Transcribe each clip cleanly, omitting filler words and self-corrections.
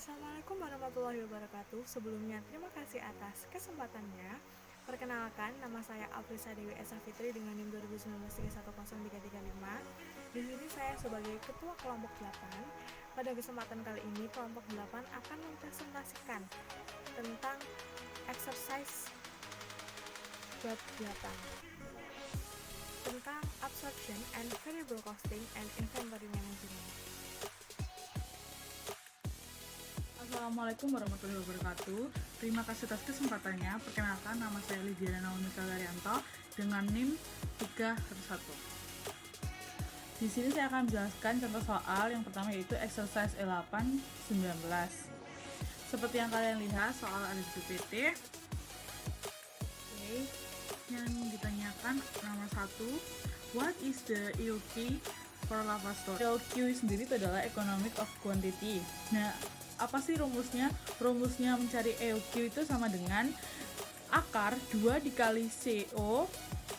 Assalamualaikum warahmatullahi wabarakatuh. Sebelumnya, terima kasih atas kesempatannya. Perkenalkan, nama saya Afrisa Dewi Esa Fitri dengan NIM 2019-310335. Di sini saya sebagai Ketua Kelompok 8. Pada kesempatan kali ini, Kelompok 8 akan mempresentasikan tentang exercise bab 8 tentang absorption and variable costing and inventory management. Assalamualaikum warahmatullahi wabarakatuh. Terima kasih atas kesempatannya. Perkenalkan, nama saya Lydia Naomi Kalarianto dengan NIM 311. Di sini saya akan menjelaskan contoh soal yang pertama, yaitu exercise 8-19. Seperti yang kalian lihat, soal ada di PPT. Oke. Yang ditanyakan nomor 1, what is the EOQ for lava stone? EOQ sendiri itu adalah economic of quantity. Nah, apa sih rumusnya? Rumusnya mencari EOQ itu sama dengan akar 2 dikali CO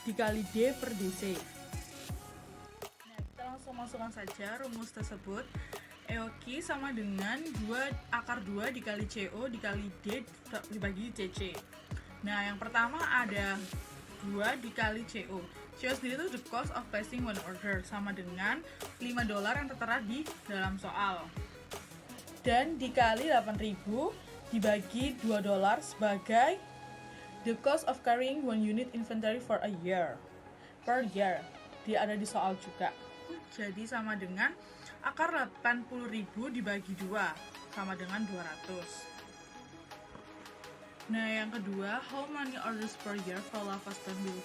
dikali D per DC. Nah, kita langsung masukkan saja rumus tersebut. EOQ sama dengan akar 2 dikali CO dikali D dibagi CC. Nah, yang pertama ada 2 dikali CO. CO sendiri itu the cost of placing one order, sama dengan $5 yang tertera di dalam soal. Dan dikali 8.000 dibagi $2 sebagai the cost of carrying one unit inventory for a year. Per year. Dia ada di soal juga. Jadi sama dengan akar 80.000 dibagi 2, sama dengan 200. Nah, yang kedua, how many orders per year for lava stone will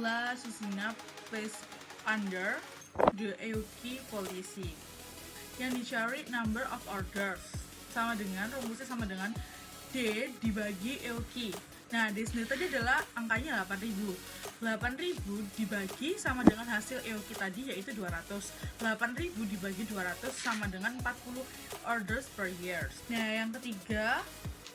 La Susina place under the EOQ policy? Yang dicari number of orders, sama dengan rumusnya sama dengan D dibagi EOQ. Nah, D sendiri tadi adalah angkanya 8.000. 8.000 dibagi sama dengan hasil EOQ tadi, yaitu 200. 8.000 dibagi 200 sama dengan 40 orders per year. Nah, yang ketiga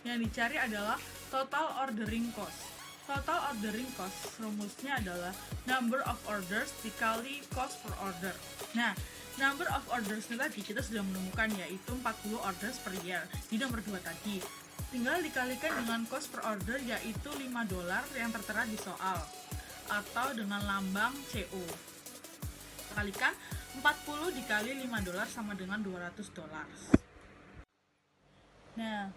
yang dicari adalah total ordering cost. Total ordering cost rumusnya adalah number of orders dikali cost per order. Nah, number of orders ini tadi kita sudah menemukan, yaitu 40 orders per year di nomor 2 tadi. Tinggal dikalikan dengan cost per order, yaitu $5 yang tertera di soal, atau dengan lambang CO. Kalikan 40 dikali $5 sama dengan $200. Nah,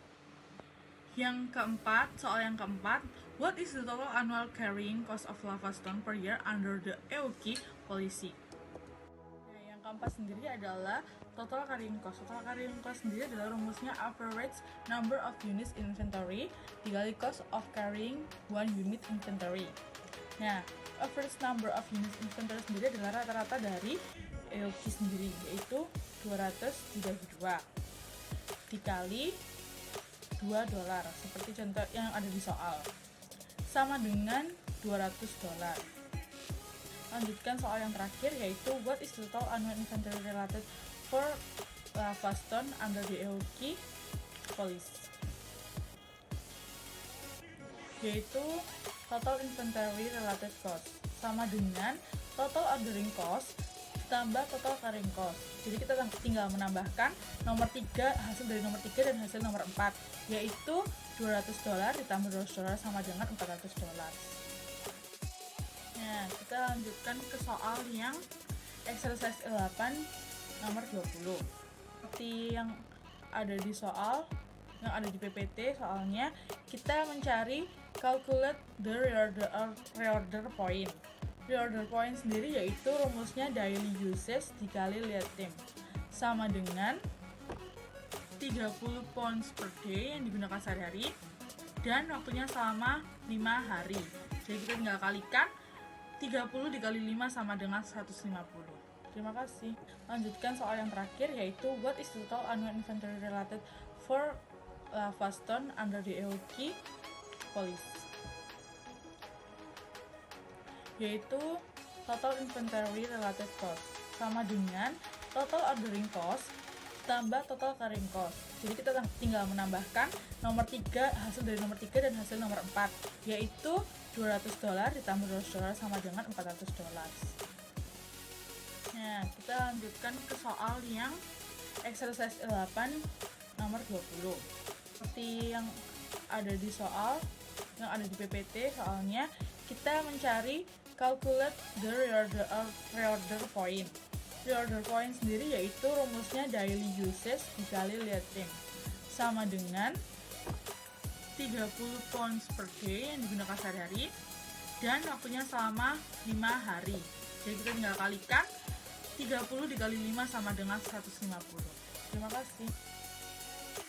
yang keempat, soal yang keempat, what is the total annual carrying cost of lava stone per year under the EOQ policy? Nah, yang keempat sendiri adalah total carrying cost. Total carrying cost sendiri adalah rumusnya average number of units inventory dikali cost of carrying one unit inventory. Nah, average number of units inventory sendiri adalah rata-rata dari EOQ sendiri, yaitu 200 dibagi 2 dikali $2, seperti contoh yang ada di soal, sama dengan $200. Lanjutkan soal yang terakhir, yaitu what is the total annual inventory related for lava stone under the EOQ policy? Yaitu total inventory related cost sama dengan total ordering cost tambah total carrying cost. Jadi kita tinggal menambahkan nomor 3, hasil dari nomor 3 dan hasil nomor 4, yaitu $200 ditambah $200 sama dengan $400. Nah, kita lanjutkan ke soal yang exercise 8 nomor 20. Seperti yang ada di soal, yang ada di PPT soalnya, kita mencari calculate the reorder point. Reorder point sendiri yaitu rumusnya daily usage dikali lead time, sama dengan 30 pounds per day yang digunakan sehari-hari dan waktunya selama 5 hari. Jadi kita tinggal kalikan 30 dikali 5 sama dengan 150. Terima kasih. Lanjutkan soal yang terakhir, yaitu what is the total annual inventory related for lava stone under the EOQ policy? Yaitu total inventory related cost sama dengan total ordering cost tambah total carrying cost. Jadi kita tinggal menambahkan nomor 3, hasil dari nomor 3 dan hasil nomor 4, yaitu $200 ditambah $200 sama dengan $400. Nah, kita lanjutkan ke soal yang exercise 8 nomor 20. Seperti yang ada di soal, yang ada di PPT soalnya, kita mencari calculate the reorder point. Reorder point sendiri yaitu rumusnya daily usage dikali lead time, sama dengan 30 pounds per day yang digunakan sehari-hari dan waktunya selama 5 hari. Jadi kita tinggal kalikan 30 dikali 5 sama dengan 150. Terima kasih.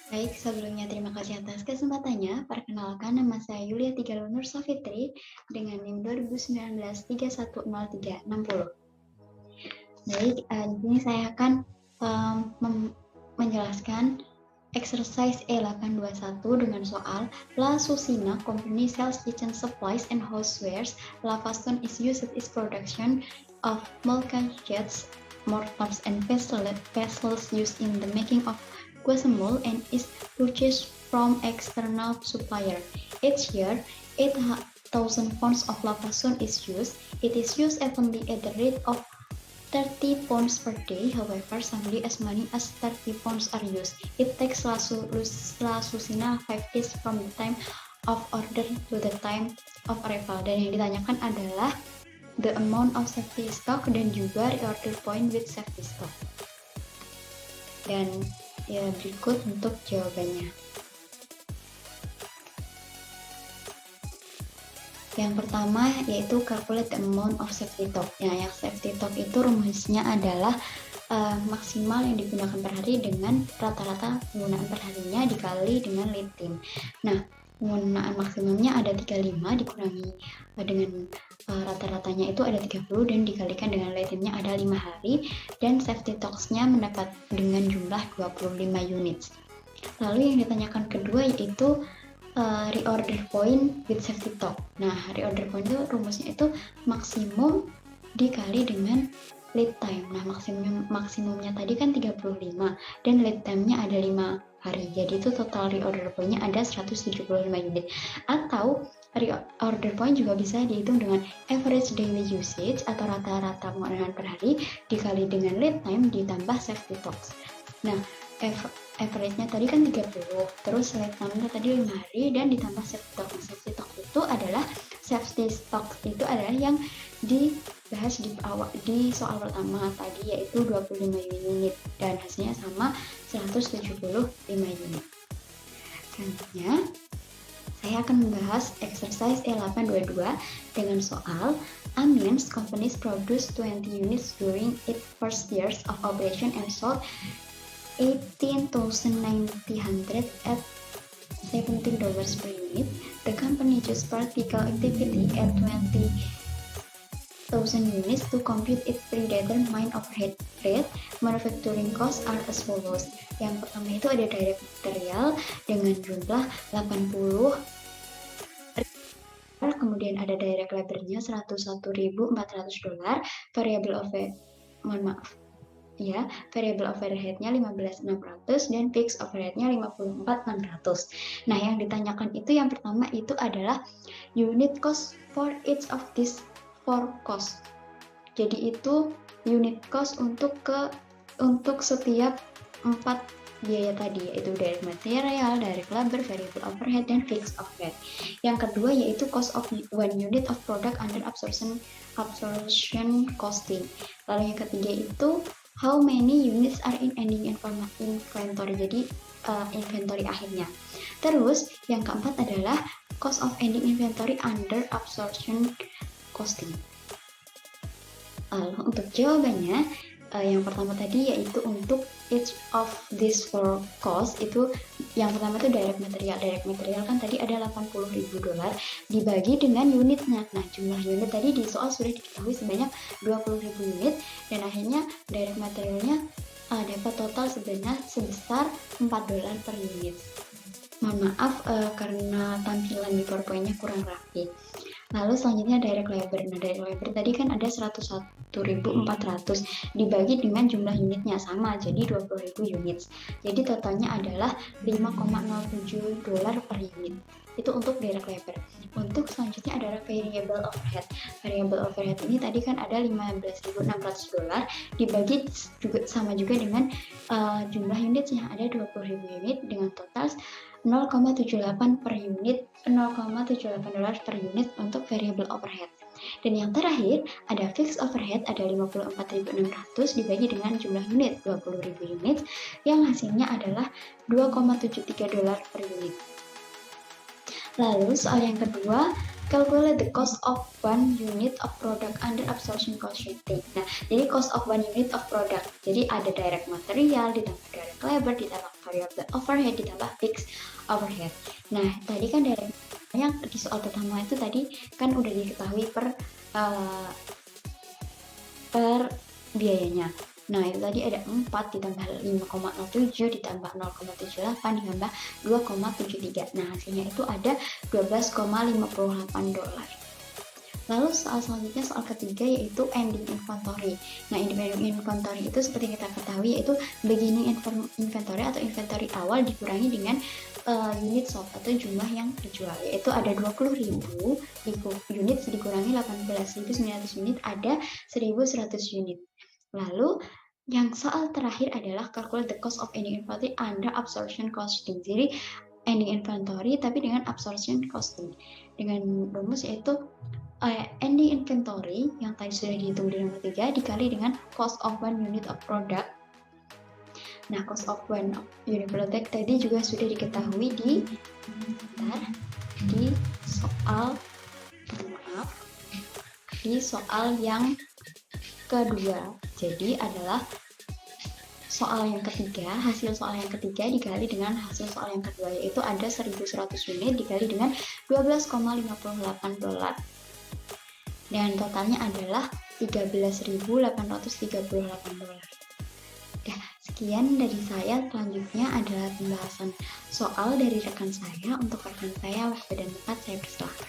Baik, sebelumnya terima kasih atas kesempatannya. Perkenalkan, nama saya Yulia Tigalun Nur Safitri dengan NIM 2019-310360. Baik, di sini saya akan menjelaskan exercise E821 dengan soal La Susina Company sells kitchen supplies and housewares. Lavaston is used in its production of moleskins, mortars, and vessels used in the making of guacamole and is purchased from external supplier. Each year, 8,000 pounds of lavaston is used. It is used evenly at the rate of 30 pounds per day. However, someday as many as 30 pounds are used. It takes La Susina 5 days from the time of order to the time of arrival. Dan yang ditanyakan adalah the amount of safety stock dan juga reorder point with safety stock. Dan ya, berikut untuk jawabannya. Yang pertama yaitu calculate the amount of safety stock. Nah, yang safety stock itu rumusnya adalah maksimal yang digunakan per hari dengan rata-rata penggunaan per harinya dikali dengan lead time. Nah, penggunaan maksimumnya ada 35 dikurangi dengan rata-ratanya itu ada 30 dan dikalikan dengan lead time-nya ada 5 hari dan safety stocks-nya mendapat dengan jumlah 25 units. Lalu yang ditanyakan kedua yaitu reorder point with safety stock. Nah, reorder point itu rumusnya itu maksimum dikali dengan lead time. Nah, maksimumnya tadi kan 35 dan lead time-nya ada 5 hari. Jadi itu total reorder point-nya ada 175 unit. Atau reorder point juga bisa dihitung dengan average daily usage atau rata-rata penggunaan per hari dikali dengan lead time ditambah safety stocks. Nah, average-nya tadi kan 30, terus lead time-nya tadi 5 hari dan ditambah safety stock. Safety stock itu adalah yang dibahas di soal pertama tadi yaitu 25 unit dan hasilnya sama 175 unit. Selanjutnya saya akan membahas exercise E822 dengan soal Amiens companies produced 20 units during its first years of operation and sold 18,900 at $17 per unit. The company used practical activity at 20,000 units to compute its predetermined overhead rate. Manufacturing costs are as follows. Yang pertama itu ada direct material dengan jumlah 80, kemudian ada direct labor-nya $101.400, variable overhead-nya 15.600 dan fixed overhead-nya 54.600. Nah, yang ditanyakan itu yang pertama itu adalah unit cost for each of these four cost. Jadi itu unit cost untuk setiap 4 biaya tadi, yaitu direct material, direct labor, variable overhead, dan fixed overhead. Yang kedua yaitu cost of one unit of product under absorption costing. Lalu yang ketiga itu how many units are in ending inventory, jadi inventory akhirnya. Terus yang keempat adalah cost of ending inventory under absorption costing. Lalu untuk jawabannya yang pertama tadi yaitu untuk each of these four cost itu yang pertama itu direct material kan tadi ada $80.000 dibagi dengan unitnya. Nah, jumlah unit tadi di soal sudah diketahui sebanyak 20.000 unit dan akhirnya direct materialnya dapat total sebesar $4 per unit. Mohon maaf karena tampilan di PowerPoint-nya kurang rapi. Lalu selanjutnya direct labor. Nah, direct labor tadi kan ada 101 1.400 dibagi dengan jumlah unitnya sama, jadi 20.000 unit. Jadi totalnya adalah $5,07 per unit. Itu untuk direct labor. Untuk selanjutnya adalah variable overhead. Variable overhead ini tadi kan ada $15.600 dibagi juga sama juga dengan jumlah unit yang ada 20.000 unit dengan total 0,78 per unit, $0,78 per unit untuk variable overhead. Dan yang terakhir ada fixed overhead, ada 54.600 dibagi dengan jumlah unit 20.000 unit yang hasilnya adalah $2,73 per unit. Lalu soal yang kedua, calculate the cost of one unit of product under absorption cost shifting. Nah, jadi cost of one unit of product. Jadi ada direct material ditambah direct labor ditambah variable overhead ditambah fixed overhead. Nah, tadi kan direct yang di soal pertama itu tadi kan udah diketahui per biayanya. Nah, itu tadi ada 4 ditambah 5,07 ditambah 0,78 ditambah 2,73. Nah, hasilnya itu ada $12,58. Lalu soal selanjutnya, soal ketiga yaitu ending inventory. Nah, ending inventory itu seperti kita ketahui yaitu beginning inventory atau inventory awal dikurangi dengan unit sold atau jumlah yang dijual, yaitu ada 20.000 unit dikurangi 18.900 unit ada 1.100 unit. Lalu yang soal terakhir adalah calculate the cost of ending inventory under absorption costing. Jadi ending inventory tapi dengan absorption costing dengan rumus yaitu ending inventory yang tadi sudah dihitung di nomor 3 dikali dengan cost of one unit of product. Nah, cost of one unit product tadi juga sudah diketahui di soal yang kedua. Jadi adalah soal yang ketiga, hasil soal yang ketiga dikali dengan hasil soal yang kedua, yaitu ada 1.100 unit dikali dengan $12,58. Dan totalnya adalah $13.838. Sekian dari saya. Selanjutnya adalah pembahasan soal dari rekan saya. Untuk rekan saya, waktu dan tempat saya persilahkan.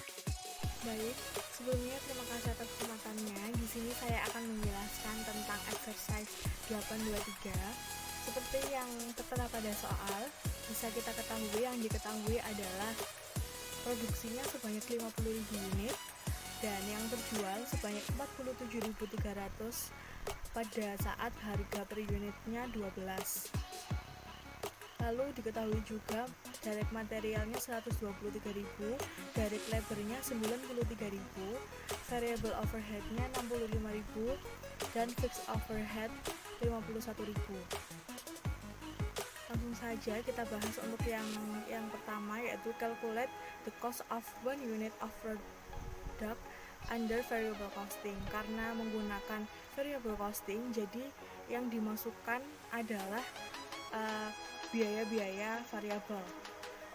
Baik, sebelumnya terima kasih atas kesempatannya. Di sini saya akan menjelaskan tentang exercise 823. Seperti yang tertera pada soal, bisa kita ketahui, yang diketahui adalah produksinya sebanyak 50.000 unit dan yang terjual sebanyak 47.300 pada saat harga per unitnya 12. Lalu diketahui juga direct materialnya 123.000, direct labornya 93.000, variable overheadnya 65.000 dan fixed overhead 51.000. Langsung saja kita bahas untuk yang pertama, yaitu calculate the cost of one unit of product under variable costing. Karena menggunakan variable costing, jadi yang dimasukkan adalah biaya-biaya variabel.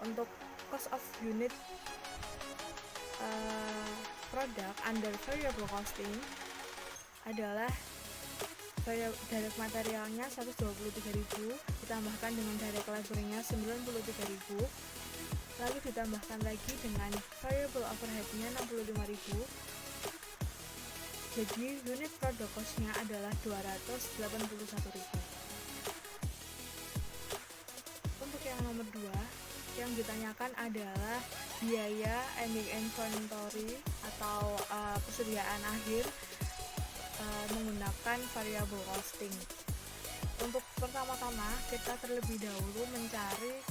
Untuk cost of unit product under variable costing adalah direct materialnya 123.000 ditambahkan dengan direct labornya 93.000, lalu ditambahkan lagi dengan variable overheadnya 65.000. Jadi unit product costnya adalah 281.000. Untuk yang nomor 2, yang ditanyakan adalah biaya ending inventory atau persediaan akhir menggunakan variable costing. Untuk pertama-tama kita terlebih dahulu mencari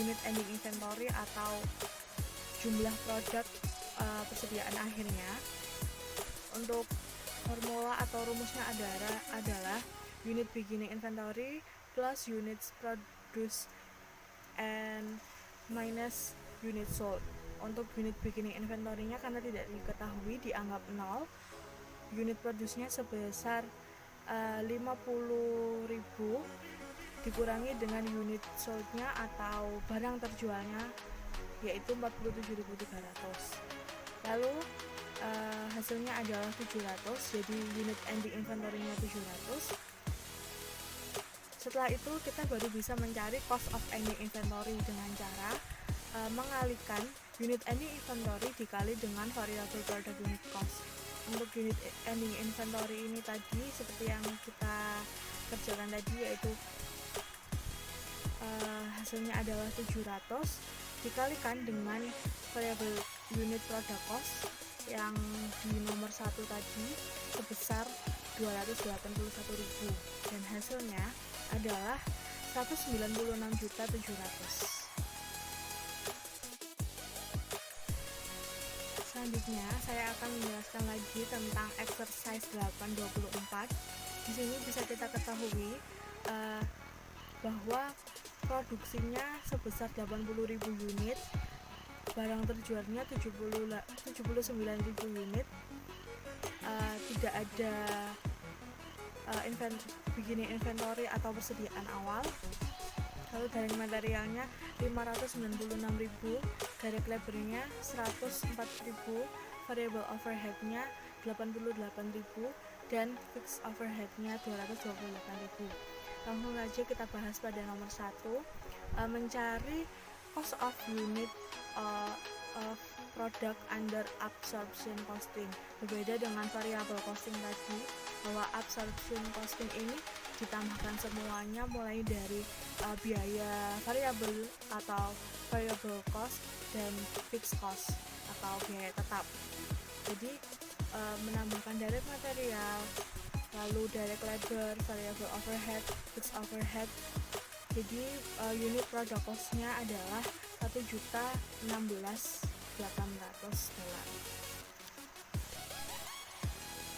unit ending inventory atau jumlah produk persediaan akhirnya. Untuk formula atau rumusnya adalah unit beginning inventory plus units produced and minus unit sold. Untuk unit beginning inventory-nya karena tidak diketahui dianggap 0. Unit produce-nya sebesar 50.000 dikurangi dengan unit sold-nya atau barang terjualnya yaitu 47.300. Lalu hasilnya adalah 700, jadi unit ending inventory-nya 700. Setelah itu kita baru bisa mencari cost of ending inventory dengan cara mengalihkan unit ending inventory dikali dengan variable product unit cost. untuk unit ending inventory ini tadi seperti yang kita kerjakan tadi, yaitu hasilnya adalah 700 dikalikan dengan variabel unit product cost yang di nomor 1 tadi sebesar 281.000 dan hasilnya adalah 196.700. Selanjutnya saya akan menjelaskan lagi tentang exercise 8.24. Di sini bisa kita ketahui bahwa produksinya sebesar 80.000 unit, barang terjualnya 79.000 unit, tidak ada beginning inventory atau persediaan awal. Lalu direct materialnya 596.000, direct labornya 104.000, variable overheadnya 88.000, dan fixed overheadnya 228.000. Langsung saja kita bahas pada nomor 1, mencari cost of unit of product under absorption costing. Berbeda dengan variable costing tadi, bahwa absorption costing ini ditambahkan semuanya mulai dari biaya variabel atau variable cost dan fixed cost atau biaya tetap. Jadi menambahkan direct material, lalu direct labor, variable overhead, fixed overhead. Jadi unit product cost-nya adalah $1.016.800.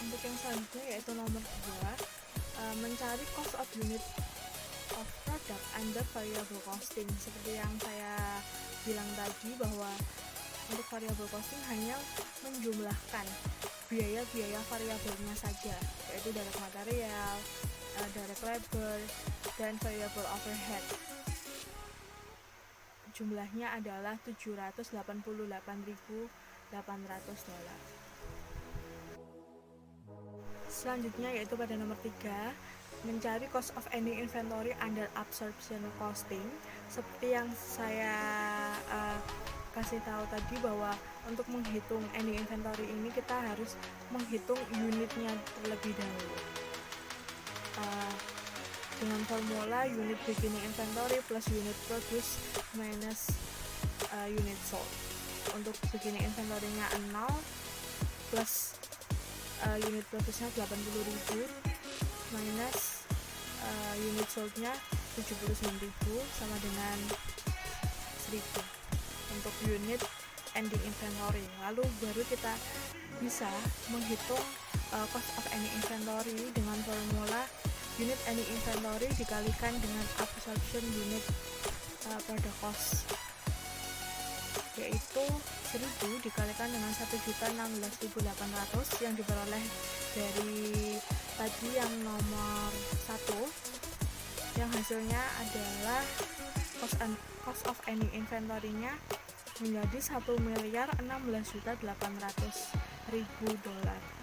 Untuk yang selanjutnya yaitu nomor 2, mencari cost of unit of product under variable costing. Seperti yang saya bilang tadi, bahwa untuk variable costing hanya menjumlahkan biaya-biaya variabelnya saja, yaitu direct material, direct labor, dan variable overhead. Jumlahnya adalah $788.800. Selanjutnya yaitu pada nomor 3, mencari cost of ending inventory under absorption costing. Seperti yang saya kasih tahu tadi, bahwa untuk menghitung ending inventory ini kita harus menghitung unitnya terlebih dahulu dengan formula unit beginning inventory plus unit produced minus unit sold. Untuk beginning inventory-nya 0 plus unit produce-nya 80.000 minus unit sold-nya 79.000 sama dengan 1.000 untuk unit ending inventory. Lalu baru kita bisa menghitung cost of ending inventory dengan formula unit ending inventory dikalikan dengan absorption unit product cost, yaitu 1.000 dikalikan dengan 1.016.800 yang diperoleh dari tadi yang nomor 1, yang hasilnya adalah cost of ending inventory-nya menjadi $1.016.800.000.